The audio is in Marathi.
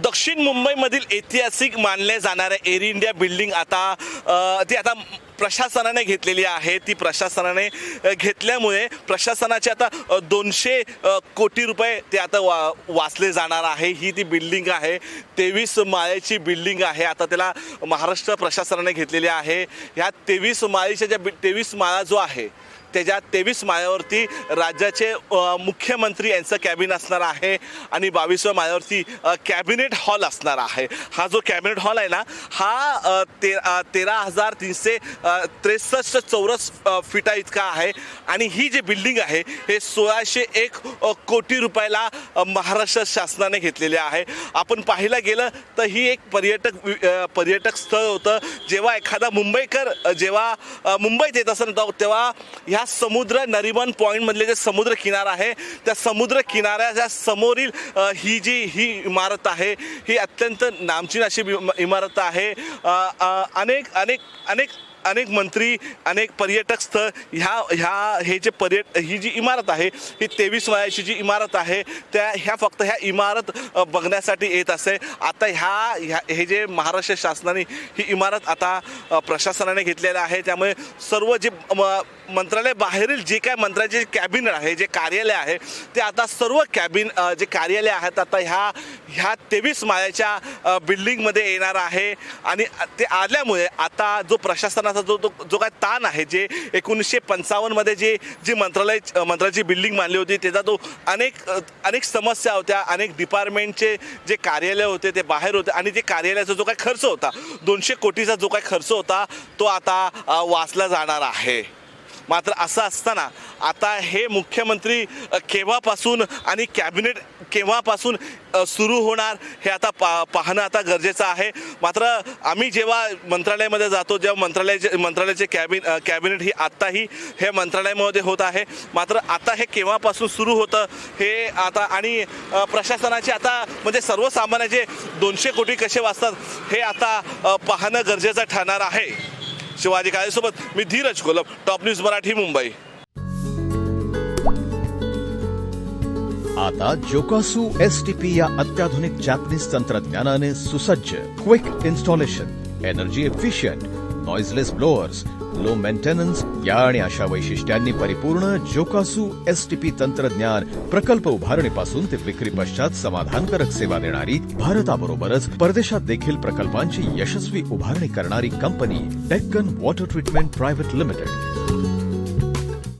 दक्षिण मुंबईमधील ऐतिहासिक मानले जाणारे एअर इंडिया बिल्डिंग आता प्रशासनाने घेतलेली आहे। ती प्रशासनाने घेतल्यामुळे प्रशासनाचे आता 200 कोटी रुपये ते आता वाचले जाणार आहे। ही ती बिल्डिंग आहे, 23 माळ्याची बिल्डिंग आहे। आता त्याला महाराष्ट्र प्रशासनाने घेतलेली आहे। ह्या 23 माळ्याच्या ज्या 23 माळा जो आहे त्याच्या 23 माळ्यावरती राज्याचे मुख्यमंत्री यांचं कॅबिन असणार आहे आणि 22व्या माळ्यावरती कॅबिनेट हॉल असणार आहे। हा जो कॅबिनेट हॉल आहे ना, हा 13,363 चौरस फीटा इतका आहे आणि ही जी बिल्डिंग आहे हे 1601 कोटी रुपयाला महाराष्ट्र शासनाने घेतलेले आहे। आपण पाहायला गेलं तर ही एक पर्यटक स्थळ होतं। जेव्हा एखादा मुंबईकर जेव्हा मुंबईत येत असं तेव्हा ह्या समुद्र नरिमन पॉइंट मधले जे समुद्र किनारा आहे त्या समुद्र किनाऱ्याच्या समोरील ही इमारत आहे। ही अत्यंत नामचीन अशी इमारत आहे। अनेक मंत्री, अनेक पर्यटक स्थळ ही जी इमारत आहे ही 23 माळ्याची जी इमारत आहे ह्या फक्त ह्या इमारत बघण्यासाठी येत असे। आता हे जे महाराष्ट्र शासनाने ही इमारत आता प्रशासनाने घेतलेलं आहे, त्यामुळे सर्व जे मंत्रालय बाहेरील जे काय मंत्र्याचे कॅबिनेट आहे, जे कार्यालय आहे ते आता सर्व जे कार्यालय आहेत आता ह्या 23 माळ्याच्या बिल्डिंगमध्ये येणार आहे। आणि ते आल्यामुळे आता जो प्रशासनाचा जो काय ताण आहे, जे 1955 मध्ये जी मंत्रालयाची बिल्डिंग बांधली होती त्याचा तो अनेक समस्या होत्या, अनेक डिपार्टमेंटचे जे कार्यालय होते ते बाहेर होते आणि ते कार्यालयाचा जो काय खर्च होता 200 कोटीचा जो काय खर्च होता तो आता वाचला जाणार आहे। मात्र असं असताना आता हे मुख्यमंत्री केव्हापासून आणि कॅबिनेट केव्हापासून सुरू होणार हे आता पाहणं आता गरजेचं आहे। मात्र आम्ही जेव्हा मंत्रालयामध्ये जातो, जेव्हा मंत्रालयाचे कॅबिनेट ही आत्ताही हे मंत्रालयामध्ये होत आहे। मात्र आता हे केव्हापासून सुरू होतं हे आता आणि प्रशासनाचे आता म्हणजे सर्वसामान्याचे 200 कोटी कसे वाचतात हे आता पाहणं गरजेचं ठरणार आहे। शिवाजी काळेसोबत मी धीरज कोलप, टॉप न्यूज मराठी, मुंबई। आता जोकासू STP या अत्याधुनिक जॅपनीज तंत्रज्ञानाने सुसज्ज, quick installation, energy efficient, noiseless blowers, low maintenance या आणि अशा वैशिष्ट्यांनी परिपूर्ण जोकासू STP तंत्रज्ञान प्रकल्प उभारणीपासून ते विक्री पश्चात समाधानकारक सेवा देणारी, भारताबरोबरच परदेशात देखील प्रकल्पांची यशस्वी उभारणी करणारी company Deccan water treatment private limited.